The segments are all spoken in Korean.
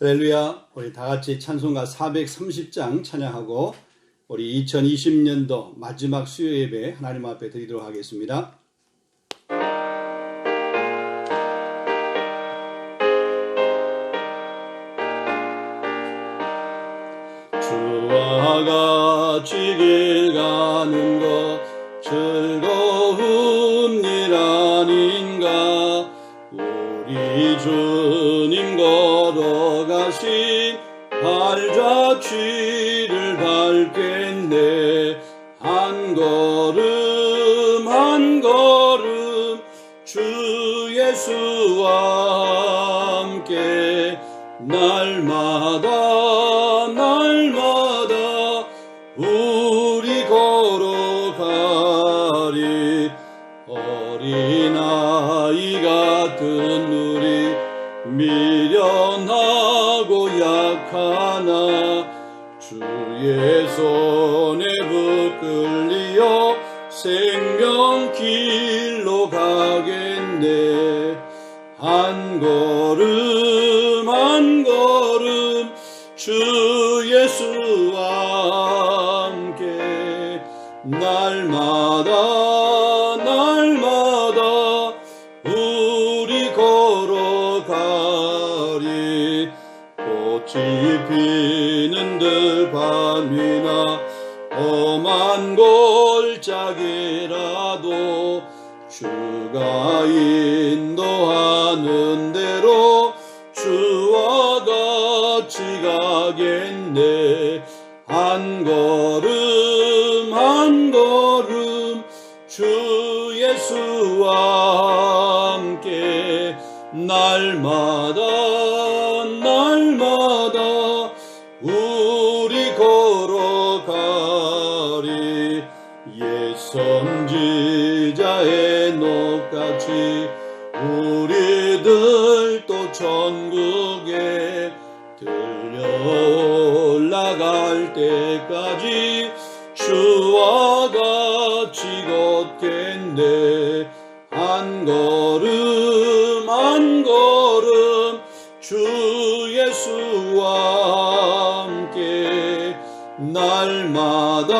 할렐루야. 우리 다 같이 찬송가 430장 찬양하고 우리 2020년도 마지막 수요 예배 하나님 앞에 드리도록 하겠습니다. 주와 같이 길 가는 것 즐거운 일 아닌가. 우리 주님 걸어가신 발자취를 밟겠네. 한 걸음 한 걸음 주 예수와 함께 날마다 우리 걸어가리. 어린아이 같은 우리 미련하고 약하나 주의 손에 붙들려 생명길로 가겠네. 한 걸음 한 걸음 주 예수와 함께 날마다 우리 걸어가리. 꽃이 피는 들밤이나 험한 골짜기라도 주가 인도하는 대로 주와 같이 가겠네. 한 걸음 한 걸음 주 예수와 함께 날마다 우리 걸어가리. 옛 선지자 에녹같이 우리들도 천국에 들려 올라갈 때까지 주와 같이 걷겠네. 한 걸음 한 걸음 주 예수와 함께 날마다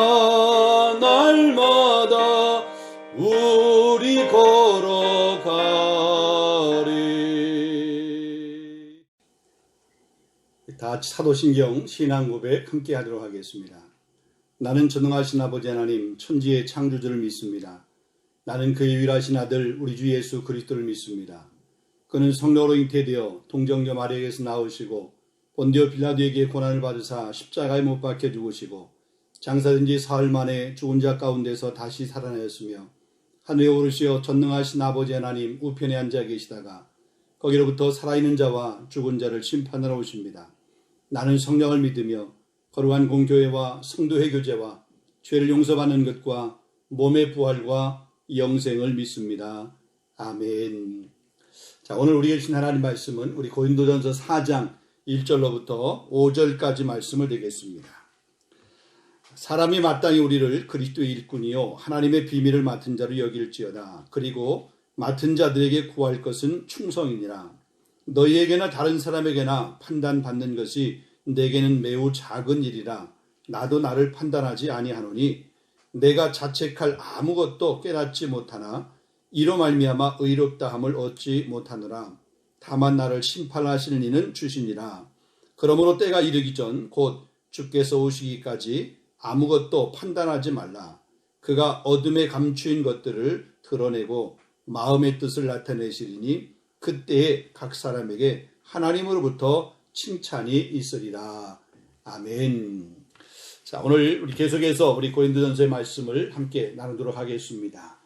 우리 걸어가리. 다 같이 사도신경 신앙고백 함께 하도록 하겠습니다. 나는 전능하신 아버지 하나님 천지의 창조주를 믿습니다. 나는 그의 유일하신 아들 우리 주 예수 그리스도를 믿습니다. 그는 성령으로 잉태되어 동정녀 마리아에게서 나오시고 본디오 빌라도에게 고난을 받으사 십자가에 못 박혀 죽으시고 장사된 지 사흘 만에 죽은 자 가운데서 다시 살아나셨으며 하늘에 오르시어 전능하신 아버지 하나님 우편에 앉아 계시다가 거기로부터 살아있는 자와 죽은 자를 심판하러 오십니다. 나는 성령을 믿으며 거룩한 공교회와 성도회 교제와 죄를 용서받는 것과 몸의 부활과 영생을 믿습니다. 아멘. 자, 오늘 우리에게 주신 하나님 말씀은 우리 고린도전서 4장 1절로부터 5절까지 말씀을 드리겠습니다. 사람이 마땅히 우리를 그리스도의 일꾼이요 하나님의 비밀을 맡은 자로 여길지어다. 그리고 맡은 자들에게 구할 것은 충성이니라. 너희에게나 다른 사람에게나 판단받는 것이 내게는 매우 작은 일이라. 나도 나를 판단하지 아니하노니 내가 자책할 아무것도 깨닫지 못하나 이로 말미암아 의롭다함을 얻지 못하노라. 다만 나를 심판하시는 이는 주시니라. 그러므로 때가 이르기 전 곧 주께서 오시기까지 아무것도 판단하지 말라. 그가 어둠에 감추인 것들을 드러내고 마음의 뜻을 나타내시리니 그때에 각 사람에게 하나님으로부터 칭찬이 있으리라. 아멘. 자, 오늘 우리 계속해서 우리 고린도전서의 말씀을 함께 나누도록 하겠습니다.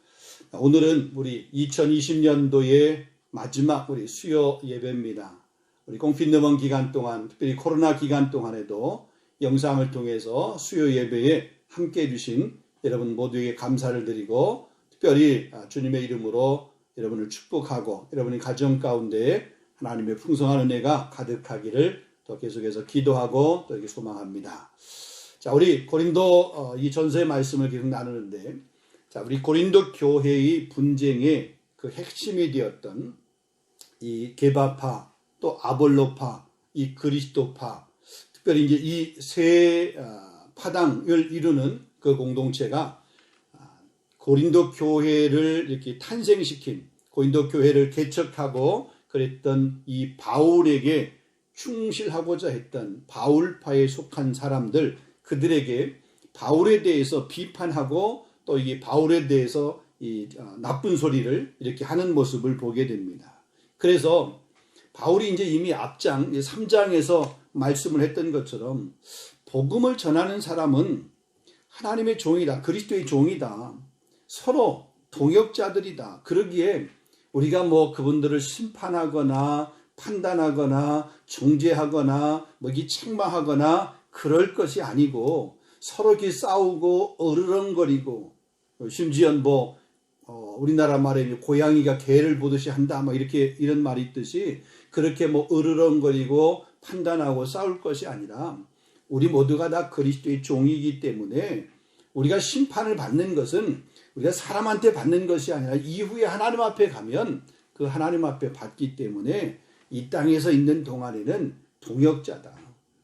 오늘은 우리 2020년도의 마지막 우리 수요 예배입니다. 우리 공핀너먼 기간 동안, 특별히 코로나 기간 동안에도 영상을 통해서 수요 예배에 함께 해주신 여러분 모두에게 감사를 드리고 특별히 주님의 이름으로 여러분을 축복하고 여러분의 가정 가운데 하나님의 풍성한 은혜가 가득하기를 더 계속해서 기도하고 또 이렇게 소망합니다. 자, 우리 고린도 이 전서의 말씀을 계속 나누는데, 자, 우리 고린도 교회의 분쟁의 그 핵심이 되었던 이 게바파 또 아볼로파 이 그리스도파, 특별히 이제 이 세 파당을 이루는 그 공동체가 고린도 교회를 이렇게 탄생시킨, 고린도 교회를 개척하고 그랬던 이 바울에게 충실하고자 했던 바울파에 속한 사람들, 그들에게 바울에 대해서 비판하고 또 이 바울에 대해서 이 나쁜 소리를 이렇게 하는 모습을 보게 됩니다. 그래서 바울이 이제 이미 앞장 3장에서 말씀을 했던 것처럼 복음을 전하는 사람은 하나님의 종이다, 그리스도의 종이다, 서로 동역자들이다. 그러기에 우리가 뭐 그분들을 심판하거나 판단하거나 정죄하거나 뭐기 책망하거나 그럴 것이 아니고 서로 이렇게 싸우고 어르렁거리고, 심지어 뭐 우리나라 말에 고양이가 개를 보듯이 한다 막 이렇게 이런 말이 있듯이 그렇게 뭐 어르렁거리고 판단하고 싸울 것이 아니라 우리 모두가 다 그리스도의 종이기 때문에 우리가 심판을 받는 것은 우리가 사람한테 받는 것이 아니라 이후에 하나님 앞에 가면 그 하나님 앞에 받기 때문에 이 땅에서 있는 동안에는 동역자다.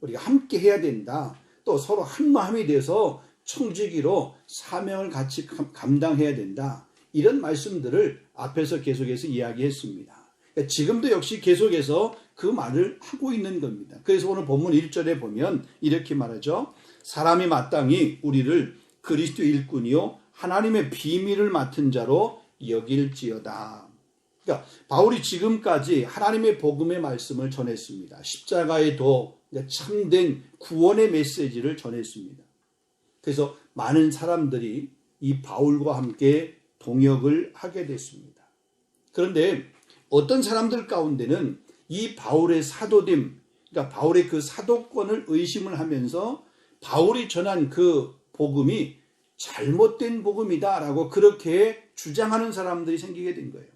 우리가 함께 해야 된다. 또 서로 한 마음이 돼서 청지기로 사명을 같이 감당해야 된다. 이런 말씀들을 앞에서 계속해서 이야기했습니다. 그러니까 지금도 역시 계속해서 그 말을 하고 있는 겁니다. 그래서 오늘 본문 1절에 보면 이렇게 말하죠. 사람이 마땅히 우리를 그리스도 일꾼이요 하나님의 비밀을 맡은 자로 여길지어다. 그러니까 바울이 지금까지 하나님의 복음의 말씀을 전했습니다. 십자가의 도, 참된 구원의 메시지를 전했습니다. 그래서 많은 사람들이 이 바울과 함께 동역을 하게 됐습니다. 그런데 어떤 사람들 가운데는 이 바울의 사도됨, 그러니까 바울의 그 사도권을 의심을 하면서 바울이 전한 그 복음이 잘못된 복음이다라고 그렇게 주장하는 사람들이 생기게 된 거예요.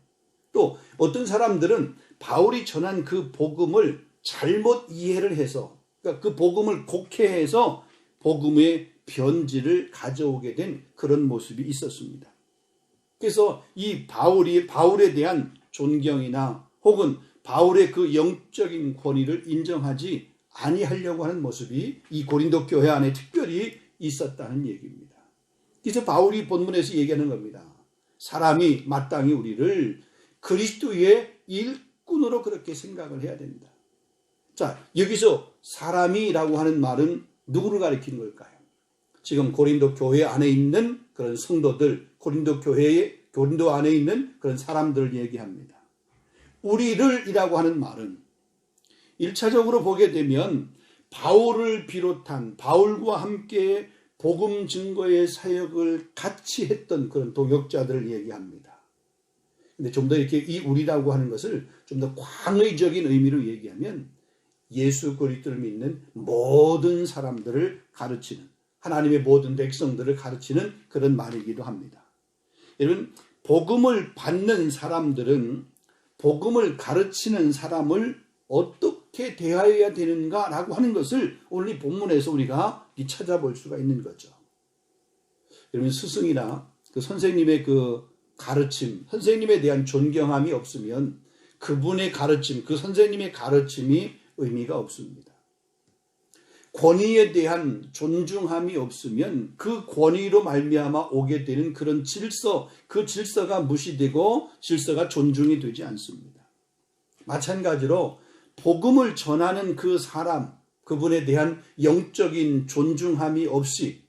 또 어떤 사람들은 바울이 전한 그 복음을 잘못 이해를 해서, 그러니까 그 복음을 곡해해서 복음의 변질을 가져오게 된 그런 모습이 있었습니다. 그래서 이 바울에 대한 존경이나 혹은 바울의 그 영적인 권위를 인정하지 아니하려고 하는 모습이 이 고린도 교회 안에 특별히 있었다는 얘기입니다. 그래서 바울이 본문에서 얘기하는 겁니다. 사람이 마땅히 우리를 그리스도의 일꾼으로 그렇게 생각을 해야 된다. 자, 여기서 사람이라고 하는 말은 누구를 가리키는 걸까요? 지금 고린도 교회 안에 있는 그런 성도들, 고린도 안에 있는 그런 사람들을 얘기합니다. 우리를 이라고 하는 말은 1차적으로 보게 되면 바울을 비롯한 바울과 함께 복음 증거의 사역을 같이 했던 그런 동역자들을 얘기합니다. 근데 좀 더 이렇게 이 우리라고 하는 것을 좀 더 광의적인 의미로 얘기하면 예수 그리스도를 믿는 모든 사람들을 가르치는, 하나님의 모든 백성들을 가르치는 그런 말이기도 합니다. 여러분, 복음을 받는 사람들은 복음을 가르치는 사람을 어떻게 대하여야 되는가라고 하는 것을 오늘 이 본문에서 우리가 찾아볼 수가 있는 거죠. 여러분, 스승이나 그 선생님의 그 가르침, 선생님에 대한 존경함이 없으면 그분의 가르침, 그 선생님의 가르침이 의미가 없습니다. 권위에 대한 존중함이 없으면 그 권위로 말미암아 오게 되는 그런 질서, 그 질서가 무시되고 질서가 존중이 되지 않습니다. 마찬가지로 복음을 전하는 그 사람, 그분에 대한 영적인 존중함이 없이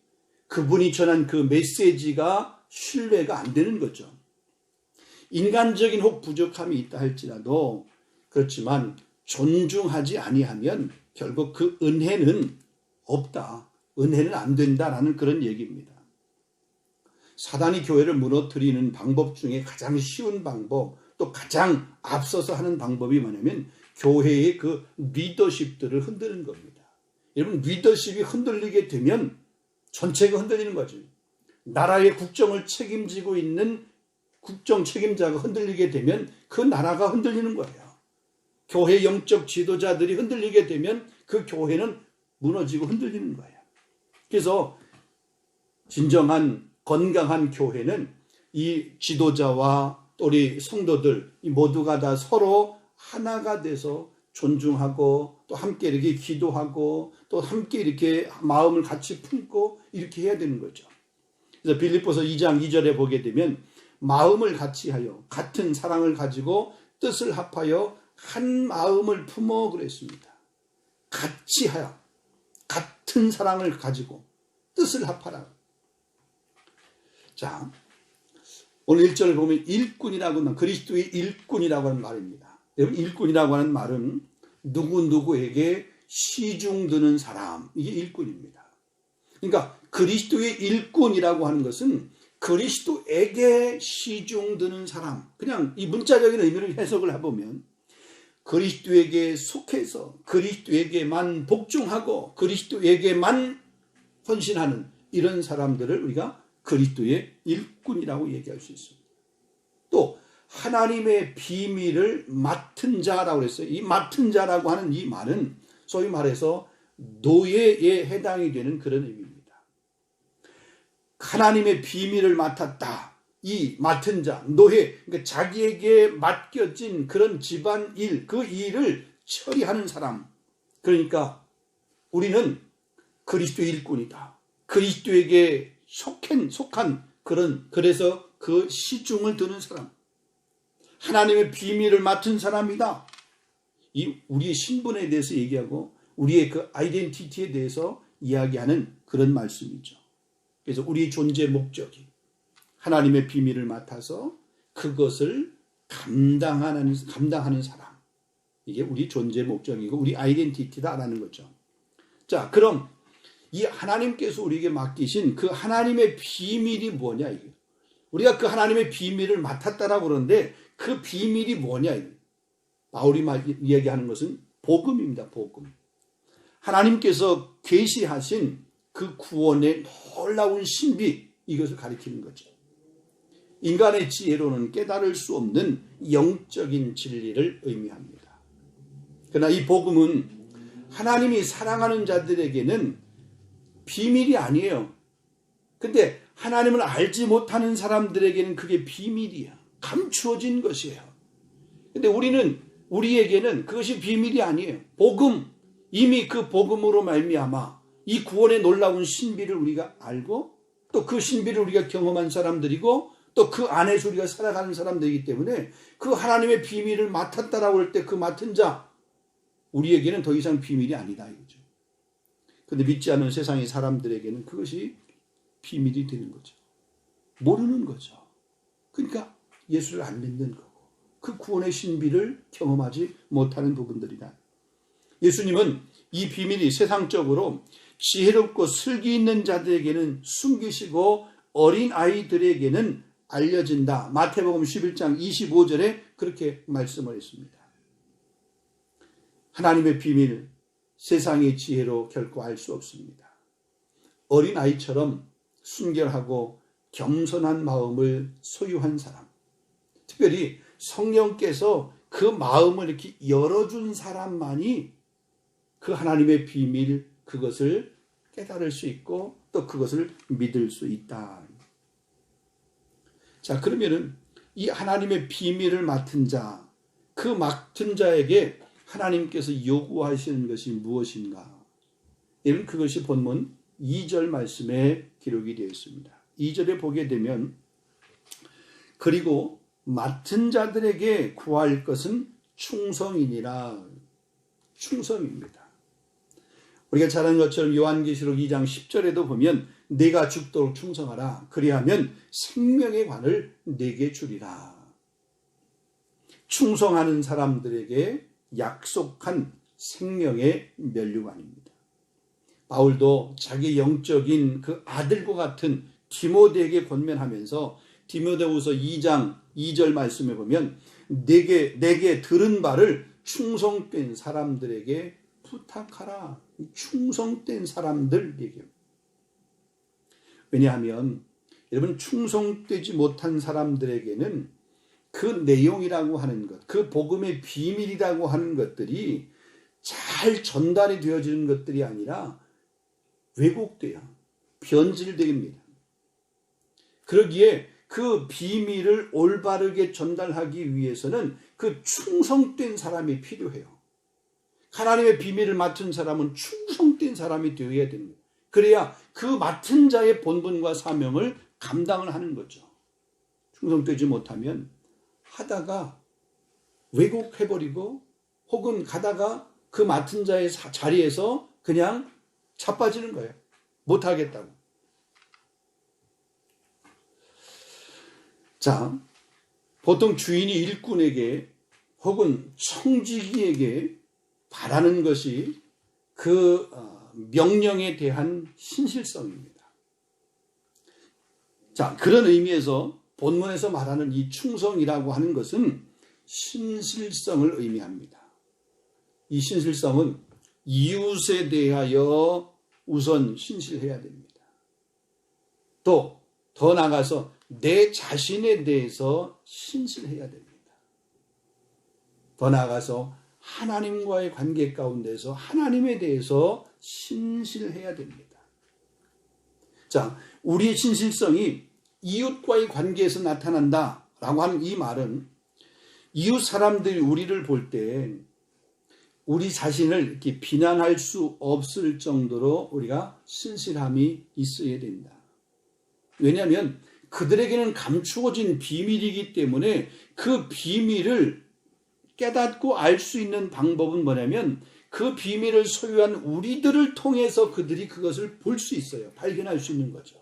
그분이 전한 그 메시지가 신뢰가 안 되는 거죠. 인간적인 혹 부족함이 있다 할지라도 그렇지만 존중하지 아니하면 결국 그 은혜는 없다. 은혜는 안 된다라는 그런 얘기입니다. 사단이 교회를 무너뜨리는 방법 중에 가장 쉬운 방법, 또 가장 앞서서 하는 방법이 뭐냐면 교회의 그 리더십들을 흔드는 겁니다. 여러분, 리더십이 흔들리게 되면 전체가 흔들리는 거죠. 나라의 국정을 책임지고 있는 국정 책임자가 흔들리게 되면 그 나라가 흔들리는 거예요. 교회 영적 지도자들이 흔들리게 되면 그 교회는 무너지고 흔들리는 거예요. 그래서 진정한 건강한 교회는 이 지도자와 우리 성도들 이 모두가 다 서로 하나가 돼서 존중하고 또 함께 이렇게 기도하고 또 함께 이렇게 마음을 같이 품고 이렇게 해야 되는 거죠. 그래서 빌립보서 2장 2절에 보게 되면 마음을 같이 하여 같은 사랑을 가지고 뜻을 합하여 한 마음을 품어 그랬습니다. 같이 하여 같은 사랑을 가지고 뜻을 합하라. 자, 오늘 1절을 보면 일꾼이라고 하는, 그리스도의 일꾼이라고 하는 말입니다. 여러분, 일꾼이라고 하는 말은 누구누구에게 시중드는 사람, 이게 일꾼입니다. 그러니까 그리스도의 일꾼이라고 하는 것은 그리스도에게 시중드는 사람, 그냥 이 문자적인 의미를 해석을 해보면 그리스도에게 속해서 그리스도에게만 복종하고 그리스도에게만 헌신하는 이런 사람들을 우리가 그리스도의 일꾼이라고 얘기할 수 있습니다. 또 하나님의 비밀을 맡은 자라고 그랬어요. 이 맡은 자라고 하는 이 말은 소위 말해서 노예에 해당이 되는 그런 의미입니다. 하나님의 비밀을 맡았다. 이 맡은 자, 노예, 그러니까 자기에게 맡겨진 그런 집안일, 그 일을 처리하는 사람. 그러니까 우리는 그리스도의 일꾼이다. 그리스도에게 속한 그런, 그래서 그 시중을 드는 사람. 하나님의 비밀을 맡은 사람이다. 이 우리의 신분에 대해서 얘기하고 우리의 그 아이덴티티에 대해서 이야기하는 그런 말씀이죠. 그래서 우리의 존재 목적이 하나님의 비밀을 맡아서 그것을 감당하는 사람. 이게 우리 존재 목적이고 우리 아이덴티티다라는 거죠. 자, 그럼 이 하나님께서 우리에게 맡기신 그 하나님의 비밀이 뭐냐, 이게. 우리가 그 하나님의 비밀을 맡았다라고 그러는데 그 비밀이 뭐냐, 이게. 바울이 이야기하는 것은 복음입니다, 복음. 하나님께서 계시하신 그 구원의 놀라운 신비, 이것을 가리키는 거죠. 인간의 지혜로는 깨달을 수 없는 영적인 진리를 의미합니다. 그러나 이 복음은 하나님이 사랑하는 자들에게는 비밀이 아니에요. 근데 하나님을 알지 못하는 사람들에게는 그게 비밀이야. 감추어진 것이에요. 근데 우리에게는 그것이 비밀이 아니에요. 복음, 이미 그 복음으로 말미암아 이 구원의 놀라운 신비를 우리가 알고 또 그 신비를 우리가 경험한 사람들이고 또 그 안에서 우리가 살아가는 사람들이기 때문에 그 하나님의 비밀을 맡았다라고 할 때 그 맡은 자, 우리에게는 더 이상 비밀이 아니다 이거죠. 그런데 믿지 않는 세상의 사람들에게는 그것이 비밀이 되는 거죠. 모르는 거죠. 그러니까 예수를 안 믿는 거고 그 구원의 신비를 경험하지 못하는 부분들이다. 예수님은 이 비밀이 세상적으로 지혜롭고 슬기 있는 자들에게는 숨기시고 어린 아이들에게는 알려진다. 마태복음 11장 25절에 그렇게 말씀을 했습니다. 하나님의 비밀, 세상의 지혜로 결코 알 수 없습니다. 어린 아이처럼 순결하고 겸손한 마음을 소유한 사람, 특별히 성령께서 그 마음을 이렇게 열어준 사람만이 그 하나님의 비밀, 그것을 깨달을 수 있고 또 그것을 믿을 수 있다. 자, 그러면은 이 하나님의 비밀을 맡은 자, 그 맡은 자에게 하나님께서 요구하시는 것이 무엇인가? 여러분, 그것이 본문 2절 말씀에 기록이 되어 있습니다. 2절에 보게 되면 그리고 맡은 자들에게 구할 것은 충성이니라. 충성입니다. 우리가 잘 아는 것처럼 요한계시록 2장 10절에도 보면 내가 죽도록 충성하라. 그리하면 생명의 관을 내게 주리라. 충성하는 사람들에게 약속한 생명의 면류관입니다. 바울도 자기 영적인 그 아들과 같은 디모데에게 권면하면서 디모데후서 2장 2절 말씀에 보면 내게 들은 바를 충성된 사람들에게 부탁하라. 충성된 사람들 얘기해요. 왜냐하면 여러분, 충성되지 못한 사람들에게는 그 내용이라고 하는 것, 그 복음의 비밀이라고 하는 것들이 잘 전달이 되어지는 것들이 아니라 왜곡돼요. 변질됩니다. 그러기에 그 비밀을 올바르게 전달하기 위해서는 그 충성된 사람이 필요해요. 하나님의 비밀을 맡은 사람은 충성된 사람이 되어야 됩니다. 그래야 그 맡은 자의 본분과 사명을 감당을 하는 거죠. 충성되지 못하면 하다가 왜곡해버리고 혹은 가다가 그 맡은 자의 자리에서 그냥 자빠지는 거예요. 못하겠다고. 자, 보통 주인이 일꾼에게 혹은 청지기에게 바라는 것이 그 명령에 대한 신실성입니다. 자, 그런 의미에서 본문에서 말하는 이 충성이라고 하는 것은 신실성을 의미합니다. 이 신실성은 이웃에 대하여 우선 신실해야 됩니다. 또 더 나아가서 내 자신에 대해서 신실해야 됩니다. 더 나아가서 하나님과의 관계 가운데서 하나님에 대해서 신실해야 됩니다. 자, 우리의 신실성이 이웃과의 관계에서 나타난다라고 하는 이 말은 이웃 사람들이 우리를 볼 때 우리 자신을 이렇게 비난할 수 없을 정도로 우리가 신실함이 있어야 된다. 왜냐하면 그들에게는 감추어진 비밀이기 때문에 그 비밀을 깨닫고 알 수 있는 방법은 뭐냐면 그 비밀을 소유한 우리들을 통해서 그들이 그것을 볼 수 있어요. 발견할 수 있는 거죠.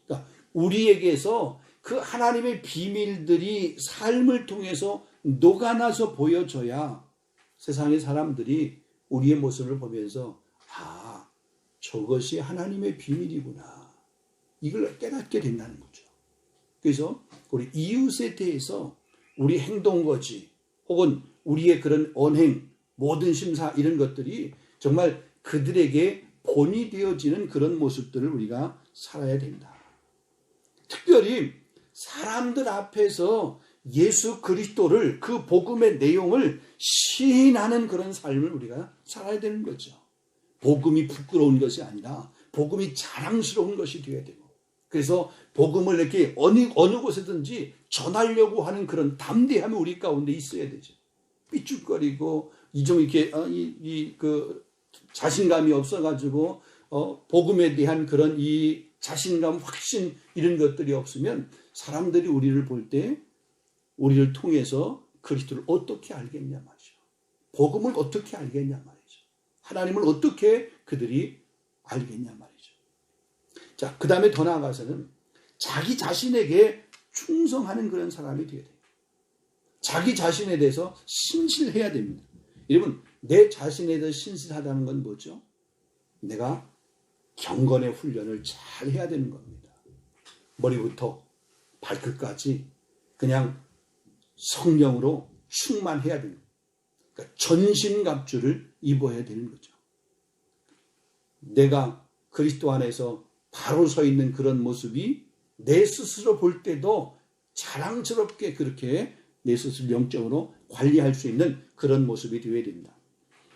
그러니까 우리에게서 그 하나님의 비밀들이 삶을 통해서 녹아나서 보여져야 세상의 사람들이 우리의 모습을 보면서 아, 저것이 하나님의 비밀이구나. 이걸 깨닫게 된다는 거죠. 그래서 우리 이웃에 대해서 우리 행동거지 혹은 우리의 그런 언행, 모든 심사 이런 것들이 정말 그들에게 본이 되어지는 그런 모습들을 우리가 살아야 된다. 특별히 사람들 앞에서 예수 그리스도를 그 복음의 내용을 시인하는 그런 삶을 우리가 살아야 되는 거죠. 복음이 부끄러운 것이 아니라 복음이 자랑스러운 것이 되어야 되고 그래서 복음을 이렇게 어느 곳에든지 전하려고 하는 그런 담대함이 우리 가운데 있어야 되죠. 삐죽거리고 좀 이렇게 그 자신감이 없어가지고 복음에 대한 그런 이 자신감, 확신 이런 것들이 없으면 사람들이 우리를 볼 때 우리를 통해서 그리스도를 어떻게 알겠냐 말이죠. 복음을 어떻게 알겠냐 말이죠. 하나님을 어떻게 그들이 알겠냐 말이죠. 자, 그 다음에 더 나아가서는 자기 자신에게 충성하는 그런 사람이 되어야 돼요. 자기 자신에 대해서 신실해야 됩니다. 여러분, 내 자신에 대해서 신실하다는 건 뭐죠? 내가 경건의 훈련을 잘 해야 되는 겁니다. 머리부터 발끝까지 그냥 성령으로 충만해야 됩니다. 그러니까 전신갑주를 입어야 되는 거죠. 내가 그리스도 안에서 바로 서 있는 그런 모습이 내 스스로 볼 때도 자랑스럽게 그렇게 내 스스로 영적으로 관리할 수 있는 그런 모습이 되어야 됩니다.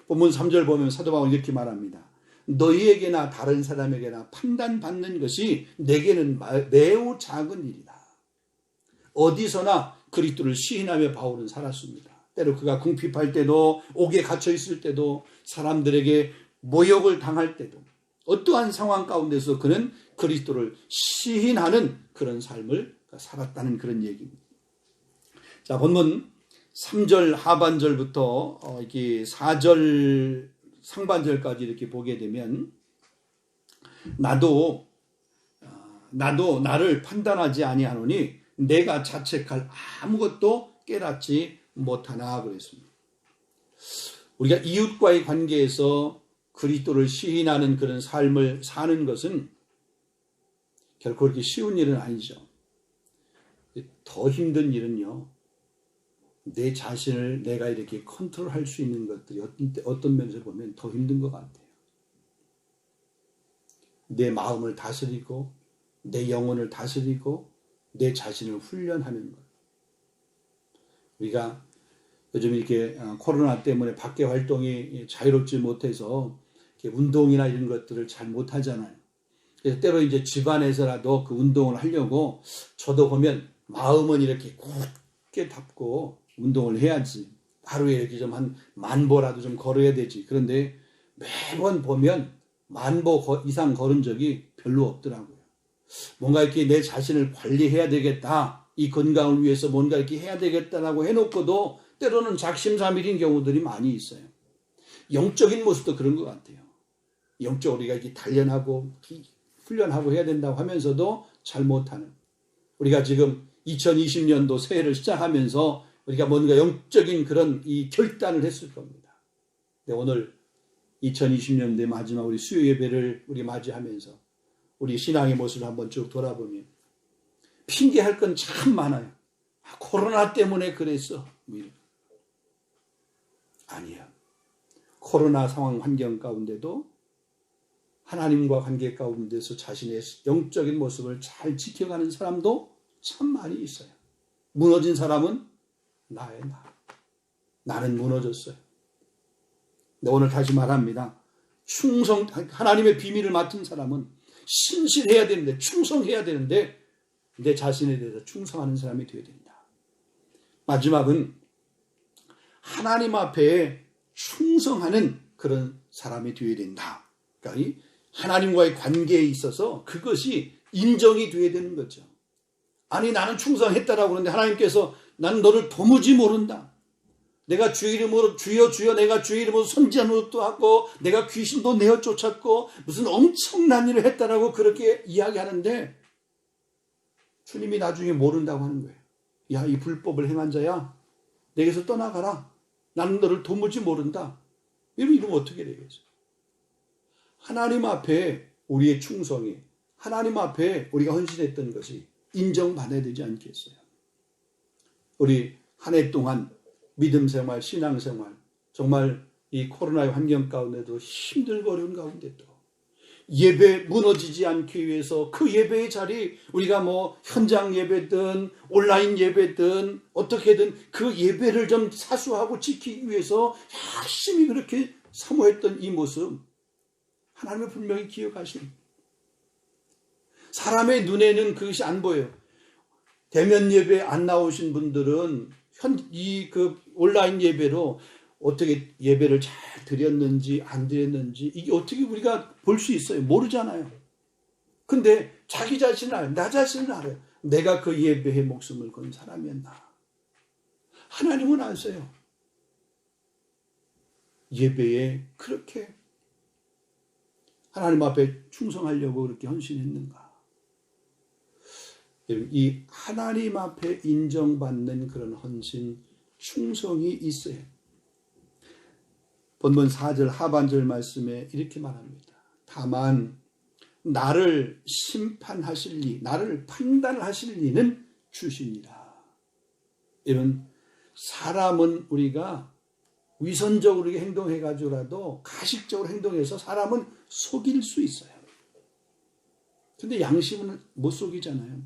본문 3절 보면 사도 바울이 이렇게 말합니다. 너희에게나 다른 사람에게나 판단받는 것이 내게는 매우 작은 일이다. 어디서나 그리스도를 시인하며 바울은 살았습니다. 때로 그가 궁핍할 때도 옥에 갇혀 있을 때도 사람들에게 모욕을 당할 때도 어떠한 상황 가운데서 그는 그리스도를 시인하는 그런 삶을 살았다는 그런 얘기입니다. 자, 본문 3절 하반절부터 이렇게 4절 상반절까지 이렇게 보게 되면 나도 나를 판단하지 아니하노니 내가 자책할 아무것도 깨닫지 못하나 그랬습니다. 우리가 이웃과의 관계에서 그리스도를 시인하는 그런 삶을 사는 것은 결코 그렇게 쉬운 일은 아니죠. 더 힘든 일은요, 내 자신을 내가 이렇게 컨트롤할 수 있는 것들이 어떤 면에서 보면 더 힘든 것 같아요. 내 마음을 다스리고 내 영혼을 다스리고 내 자신을 훈련하는 것. 우리가 요즘 이렇게 코로나 때문에 밖에 활동이 자유롭지 못해서 이렇게 운동이나 이런 것들을 잘 못하잖아요. 그래서 때로 이제 집안에서라도 그 운동을 하려고 저도 보면 마음은 이렇게 굳게 닫고 운동을 해야지 하루에 이렇게 좀 한 10,000보라도 좀 걸어야 되지. 그런데 매번 보면 10,000보 이상 걸은 적이 별로 없더라고요. 뭔가 이렇게 내 자신을 관리해야 되겠다. 이 건강을 위해서 뭔가 이렇게 해야 되겠다라고 해놓고도 때로는 작심삼일인 경우들이 많이 있어요. 영적인 모습도 그런 것 같아요. 영적으로 우리가 이렇게 단련하고 훈련하고 해야 된다고 하면서도 잘 못하는. 우리가 지금 2020년도 새해를 시작하면서 우리가 뭔가 영적인 그런 이 결단을 했을 겁니다. 근데 오늘 2020년도의 마지막 우리 수요 예배를 우리 맞이하면서 우리 신앙의 모습을 한번 쭉 돌아보면 핑계할 건 참 많아요. 코로나 때문에 그랬어. 아니야. 코로나 상황 환경 가운데도 하나님과 관계 가운데서 자신의 영적인 모습을 잘 지켜가는 사람도 참 많이 있어요. 무너진 사람은 나예요. 나는 무너졌어요. 근데 오늘 다시 말합니다. 하나님의 비밀을 맡은 사람은 신실해야 되는데, 충성해야 되는데 내 자신에 대해서 충성하는 사람이 되어야 된다. 마지막은 하나님 앞에 충성하는 그런 사람이 되어야 된다. 그러니까 하나님과의 관계에 있어서 그것이 인정이 되어야 되는 거죠. 아니 나는 충성했다라고 그러는데 하나님께서 나는 너를 도무지 모른다. 내가 주의 이름으로 주여 주여 내가 주의 이름으로 선지한 것도 하고 내가 귀신도 내어 쫓았고 무슨 엄청난 일을 했다라고 그렇게 이야기하는데 주님이 나중에 모른다고 하는 거예요. 야, 이 불법을 행한 자야 내게서 떠나가라. 나는 너를 도무지 모른다. 이러면 어떻게 되겠어요? 하나님 앞에 우리의 충성이 하나님 앞에 우리가 헌신했던 것이 인정받아야 되지 않겠어요? 우리 한 해 동안 믿음 생활, 신앙 생활 정말 이 코로나의 환경 가운데도 힘들고 어려운 가운데도 예배 무너지지 않기 위해서 그 예배의 자리 우리가 뭐 현장 예배든 온라인 예배든 어떻게든 그 예배를 좀 사수하고 지키기 위해서 열심히 그렇게 사모했던 이 모습 하나님은 분명히 기억하십니다. 사람의 눈에는 그것이 안 보여요. 대면 예배 안 나오신 분들은 온라인 예배로 어떻게 예배를 잘 드렸는지 안 드렸는지 이게 어떻게 우리가 볼 수 있어요? 모르잖아요. 근데 자기 자신을 알아요. 나 자신을 알아요. 내가 그 예배에 목숨을 건 사람이었나. 하나님은 아세요. 예배에 그렇게 하나님 앞에 충성하려고 그렇게 헌신했는가. 이 하나님 앞에 인정받는 그런 헌신, 충성이 있어요. 본문 4절 하반절 말씀에 이렇게 말합니다. 다만 나를 심판하실 리, 나를 판단하실 리는 주시니라. 이런 사람은 우리가 위선적으로 행동해가지고라도 가식적으로 행동해서 사람은 속일 수 있어요. 근데 양심은 못 속이잖아요.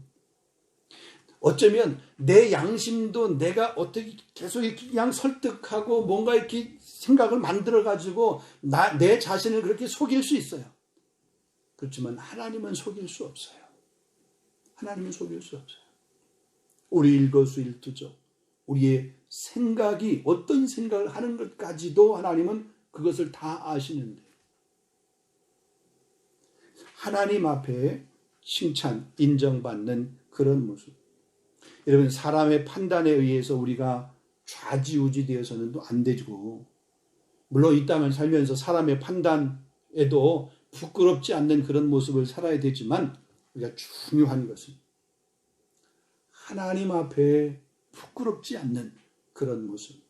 어쩌면 내 양심도 내가 어떻게 계속 이렇게 그냥 설득하고 뭔가 이렇게 생각을 만들어가지고 내 자신을 그렇게 속일 수 있어요. 그렇지만 하나님은 속일 수 없어요. 하나님은 속일 수 없어요. 우리 일거수일투족, 우리의 생각이 어떤 생각을 하는 것까지도 하나님은 그것을 다 아시는데 하나님 앞에 칭찬, 인정받는 그런 모습. 여러분 사람의 판단에 의해서 우리가 좌지우지 되어서는 또 안 되고 물론 이 땅을 살면서 사람의 판단에도 부끄럽지 않는 그런 모습을 살아야 되지만 우리가 중요한 것은 하나님 앞에 부끄럽지 않는 그런 모습.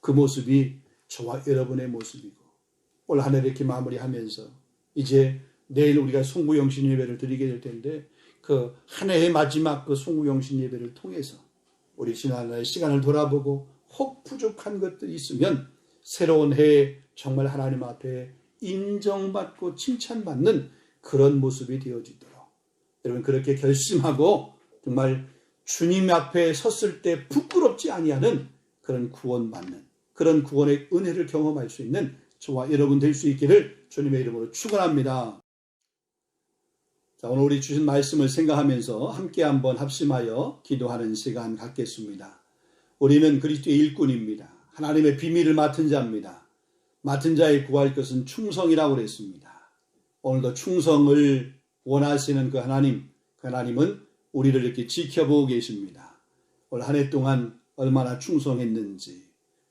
그 모습이 저와 여러분의 모습이고 올 한 해 이렇게 마무리하면서 이제 내일 우리가 송구영신 예배를 드리게 될 텐데 그 한 해의 마지막 그 송구영신 예배를 통해서 우리 지난해의 시간을 돌아보고 혹 부족한 것들이 있으면 새로운 해에 정말 하나님 앞에 인정받고 칭찬받는 그런 모습이 되어지도록 여러분 그렇게 결심하고 정말 주님 앞에 섰을 때 부끄럽지 아니하는 그런 구원받는 그런 구원의 은혜를 경험할 수 있는 저와 여러분 될 수 있기를 주님의 이름으로 축원합니다. 자, 오늘 우리 주신 말씀을 생각하면서 함께 한번 합심하여 기도하는 시간 갖겠습니다. 우리는 그리스도의 일꾼입니다. 하나님의 비밀을 맡은 자입니다. 맡은 자의 구할 것은 충성이라고 그랬습니다. 오늘도 충성을 원하시는 그 하나님은 우리를 이렇게 지켜보고 계십니다. 올 한 해 동안 얼마나 충성했는지,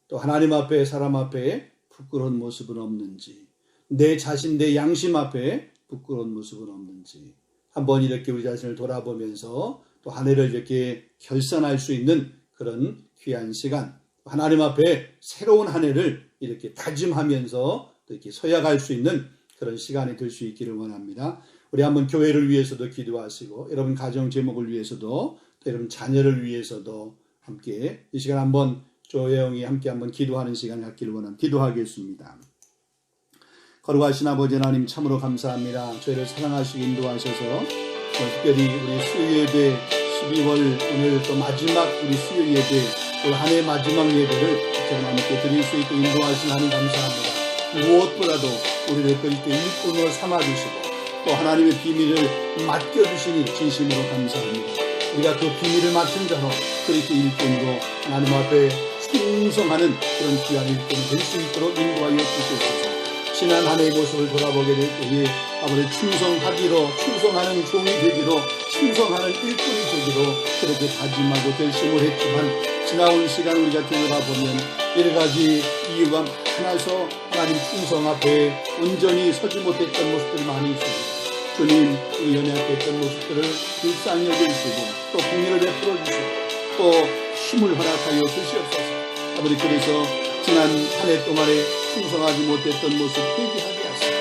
또 하나님 앞에 사람 앞에 부끄러운 모습은 없는지, 내 자신 내 양심 앞에 부끄러운 모습은 없는지 한번 이렇게 우리 자신을 돌아보면서 또 한 해를 이렇게 결산할 수 있는 그런 귀한 시간, 하나님 앞에 새로운 한 해를 이렇게 다짐하면서 또 이렇게 서약할 수 있는 그런 시간이 될 수 있기를 원합니다. 우리 한번 교회를 위해서도 기도하시고, 여러분 가정 제목을 위해서도, 또 여러분 자녀를 위해서도 함께 이 시간 한번 조영이 함께 한번 기도하는 시간을 갖기를 원합니다. 기도하겠습니다. 거룩하신 아버지 하나님, 참으로 감사합니다. 저희를 사랑하시고 인도하셔서 특별히 우리 수요예배 12월 오늘 또 마지막 우리 수요예배, 올 한 해 마지막 예배를 저희와 함께 드릴 수 있고 인도하신 하나님 감사합니다. 무엇보다도 우리를 그리스도 일꾼으로 삼아주시고 또 하나님의 비밀을 맡겨주시니 진심으로 감사합니다. 우리가 그 비밀을 맡은 자로 그리스도 일꾼으로 하나님 앞에 충성하는 그런 귀한 일꾼이 될 수 있도록 인도하여 주시옵소서. 지난 한 해의 모습을 돌아보게 될 때에 아버지 충성하는 종이 되기로, 충성하는 일꾼이 되기로 그렇게 다짐하고 결심을 했지만 지나온 시간 우리가 되돌아보면 여러 가지 이유가 많아서 하나님 충성 앞에 온전히 서지 못했던 모습들이 많이 있습니다. 주님, 우리 연약했던 모습들을 불쌍히 여겨주시고 또 긍휼을 베풀어 주시고 또 힘을 허락하여 주시옵소서. 아버지, 그래서 지난 한 해 동안에 충성하지 못했던 모습 회개하게 하시고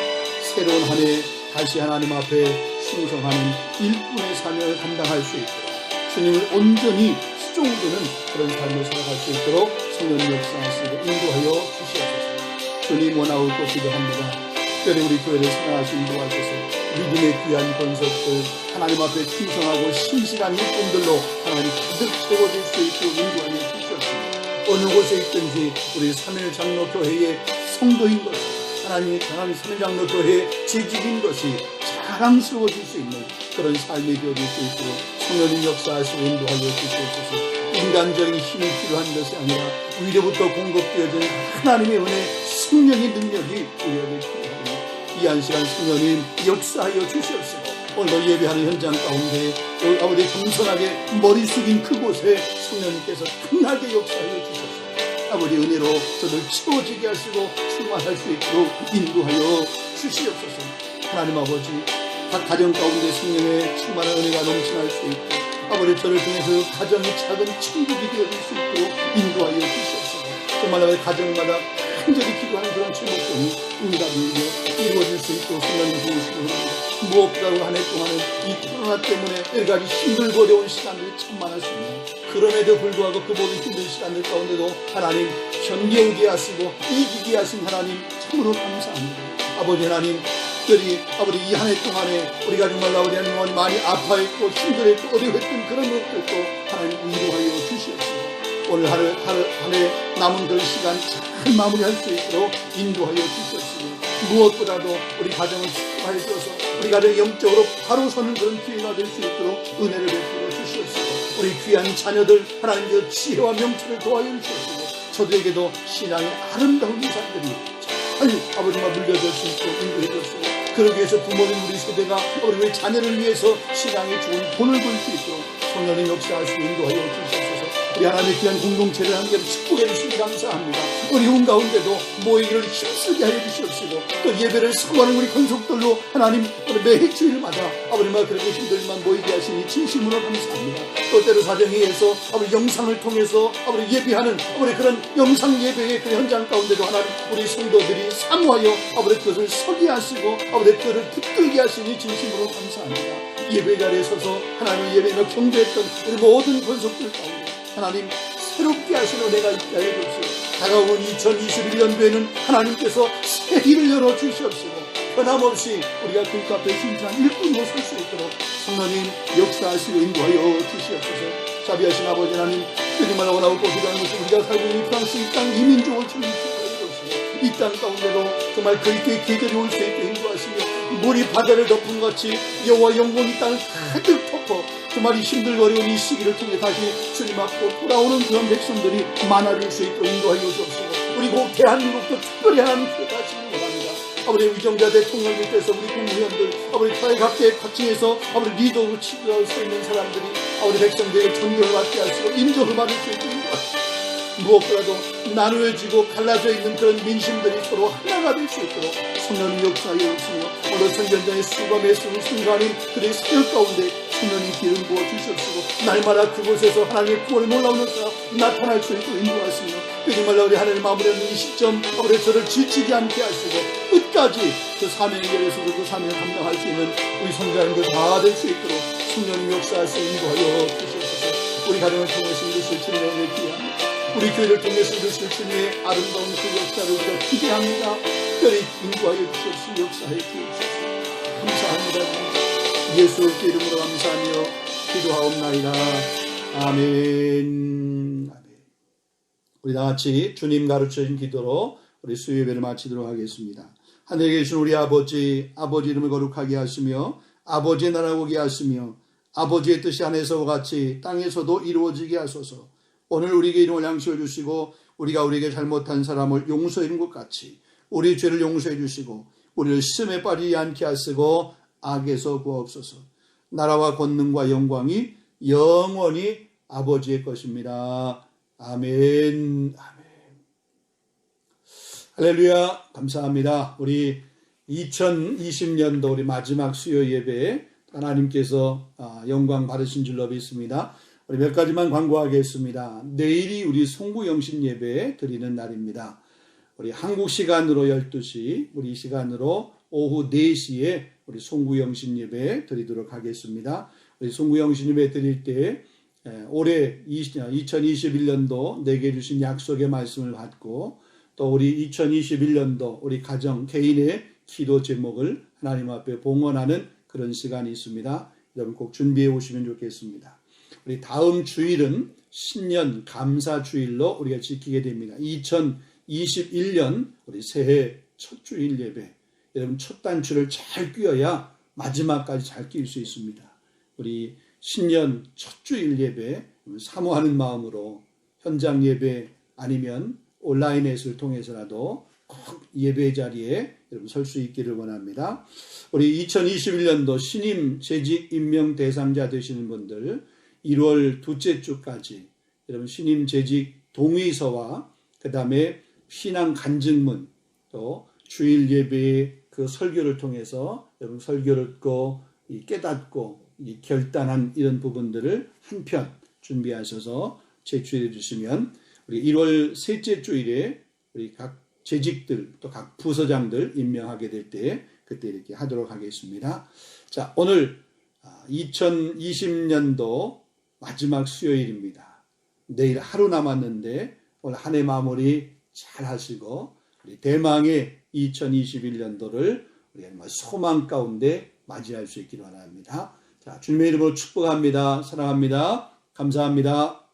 새로운 한 해 다시 하나님 앞에 충성하는 일꾼의 사명을 감당할 수 있도록 주님을 온전히 수종드는 그런 삶을 살아갈 수 있도록 성령 역사하시고 인도하여 주시옵소서. 주님, 원하고 기도합니다. 특별히 우리 교회를 사랑하시 인도하셔서 믿음의 귀한 권속들, 하나님 앞에 충성하고 신실한 일꾼들로 하나님 가득 채워질 수 있도록 인도하여 주시옵소서. 어느 곳에 있든지 우리 삼일장로교회의 성도인 것이, 하나님 삼일장로교회의 재직인 것이 자랑스러워질 수 있는 그런 삶이 되어질 수 있도록 성령님 역사하시고 인도하여 주시옵소서. 인간적인 힘이 필요한 것이 아니라 위로부터 공급되어진 하나님의 은혜, 성령의 능력이 우리에게 필요합니다. 이 한 시간 성령님 역사하여 주시옵소서. 오늘도 예배하는 현장 가운데 아버지 겸손하게 머리 숙인 그곳에 성령님께서 크나게 역사하여 주셔서 아버지 은혜로 저를 채워지게 하시고 충만할 수 있도록 인도하여 주시옵소서. 하나님 아버지, 각 가정 가운데 성령의 충만한 은혜가 넘쳐날 수 있고 아버지 저를 통해서 가정이 작은 천국이 되어질 수 있도록 인도하여 주시옵소서. 정말 아버지 가정마다 간절히 기도하는 그런 제목들이 응답이 이루어질 수 있도록 성령님 도우시기 바랍니다. 무엇보다도 한 해 동안은 이 코로나 때문에 여러 가지 힘들고 어려운 시간들이 참 많았습니다. 그럼에도 불구하고 그 모든 힘든 시간들 가운데도 하나님 견뎌오게 하시고 이기게 하신 하나님 참으로 감사합니다. 아버지 하나님, 특별히 아버지 이 한 해 동안에 우리가 정말 아버지 하나님 많이 아파했고 힘들었고 어려웠던 그런 것들도 하나님 위로하여 주시옵소서. 오늘 한 해 남은 그 시간 잘 마무리할 수 있도록 인도하여 주시옵소서. 무엇보다도 우리 가정을 축복하여 주셔서 우리 가정이 영적으로 바로 서는 그런 기회가 될 수 있도록 은혜를 베풀어 주시옵소서. 우리 귀한 자녀들 하나님께서 지혜와 명철을 도와여 주시옵소서. 저들에게도 신앙의 아름다운 유산들이 잘 아버지와 물려줄 수 있도록 인도해 주옵소서. 그러기 위해서 부모님 우리 세대가 우리 자녀를 위해서 신앙의 좋은 본을 볼 수 있도록 성령의 역사하시고 인도하여 주시옵소서. 우리 하나님의 귀한 공동체를 함께 축복해 주시기 감사합니다. 어려운 가운데도 모이기를 힘쓰게 하여 주시옵시고 또 예배를 사모하는 우리 권속들로 하나님 매 주일마다 아버지만 그렇게 힘들만 모이게 하시니 진심으로 감사합니다. 또 때로 가정에서 아버지 영상을 통해서 아버지 예배하는 아버지 그런 영상 예배의 그 현장 가운데도 하나님 우리 성도들이 사모하여 아버지 그것을 서게 하시고 아버지 그것을 붙들게 하시니 진심으로 감사합니다. 예배 자리에 서서 하나님의 예배로 경배했던 우리 모든 권속들 가운데 하나님 새롭게 하시는 은혜가 있게 하여 주옵시고 다가오는 2021년도에는 하나님께서 새 길을 열어주시옵시고 변함없이 우리가 그 앞에 힘찬 일꾼으로 설 수 있도록 성령님 역사하시고 인도하여 주시옵소서. 자비하신 아버지 하나님, 주님을 원하고 기도하는 것이 우리가 살고 있는 프랑스 이 땅 이민족을 주님께서 이 땅 가운데도 정말 그리스도의 계절이 올 수 있게 인도하시며 물이 바다를 덮은 같이 여호와 영광이 땅을 가득 아파 정말 이 힘들거리는 이 시기를 통해 다시 주님 앞으로 돌아오는 그런 백성들이 많아질 수 있도록 인도하여 주옵소서. 그리고 대한민국도 특별히 하나님 기억하시기 원합니다. 아버지 위정자 대통령 밑에서 우리 국무위원들, 아버지 사회 각지에서 아버지 리더로 서 있는 사람들이 아버지 백성들의 존경을 받게 하시고 인정을 받을 수 있도록 무엇보다도 나누어지고 갈라져 있는 그런 민심들이 서로 하나가 될 수 있도록 성령님 역사하여 주시며 오늘 성전장의 수가 매수는 순간인 그들의 사역 가운데 성령님 기름 부어 주시옵시고 날마다 그곳에서 하나님의 구원을 놀라운 역사가 나타날 수 있도록 인도하시며 끊임말라 우리 하나님 마무리하는 이 시점 아버지 저를 지치지 않게 하시고 끝까지 그 사명에 열어서도 그 사명을 감당할 수 있는 우리 성자님들 다 될 수 있도록 성령님 역사하시고 인도하여 주시옵소서. 우리 가정을 통해서 이루실 주님의 기회합니다. 우리 교회를 통해서 이루실 주님의 아름다운 그 역사를 우리가 기대합니다. 특별히 인도하여 주시옵시고 역사해 주옵소서. 감사합니다. 예수 그리스도의 이름으로 감사하며 기도하옵나이다. 아멘. 우리 다같이 주님 가르쳐준 기도로 우리 수요예배를 마치도록 하겠습니다. 하늘에 계신 우리 아버지 이름을 거룩하게 하시며 아버지의 나라가 오게 하시며 아버지의 뜻이 하늘에서와 같이 땅에서도 이루어지게 하소서. 오늘 우리에게 일용할 양식을 주시고 우리가 우리에게 잘못한 사람을 용서해 준 것 같이 우리 죄를 용서해 주시고 우리를 시험에 빠지지 않게 하시고 악에서 구하옵소서. 나라와 권능과 영광이 영원히 아버지의 것입니다. 아멘. 할렐루야. 감사합니다. 우리 2020년도 우리 마지막 수요 예배에 하나님께서 영광 받으신 줄로 믿습니다. 우리 몇 가지만 광고하겠습니다. 내일이 우리 송구영신 예배 드리는 날입니다. 우리 한국 시간으로 12시, 우리 시간으로 오후 4시에 우리 송구영신 예배 드리도록 하겠습니다. 우리 송구영신 예배 드릴 때 올해 2021년도 내게 주신 약속의 말씀을 받고 또 우리 2021년도 우리 가정 개인의 기도 제목을 하나님 앞에 봉헌하는 그런 시간이 있습니다. 여러분 꼭 준비해 오시면 좋겠습니다. 우리 다음 주일은 신년 감사 주일로 우리가 지키게 됩니다. 2021년 우리 새해 첫 주일 예배. 여러분 첫 단추를 잘 끼워야 마지막까지 잘 끼울 수 있습니다. 우리 신년 첫 주일 예배 사모하는 마음으로 현장 예배 아니면 온라인 앱을 통해서라도 꼭 예배 자리에 여러분 설 수 있기를 원합니다. 우리 2021년도 신임 재직 임명 대상자 되시는 분들 1월 둘째 주까지 여러분 신임 재직 동의서와 그 다음에 신앙 간증문 또 주일 예배의 그 설교를 통해서 여러분 설교를 듣고 깨닫고 결단한 이런 부분들을 한 편 준비하셔서 제출해 주시면 우리 1월 셋째 주일에 우리 각 재직들 또 각 부서장들 임명하게 될 때 그때 이렇게 하도록 하겠습니다. 자, 오늘 2020년도 마지막 수요일입니다. 내일 하루 남았는데 오늘 한 해 마무리 잘 하시고 우리 대망의 2021년도를 우리 소망 가운데 맞이할 수 있기를 바랍니다. 자, 주님의 이름으로 축복합니다. 사랑합니다. 감사합니다.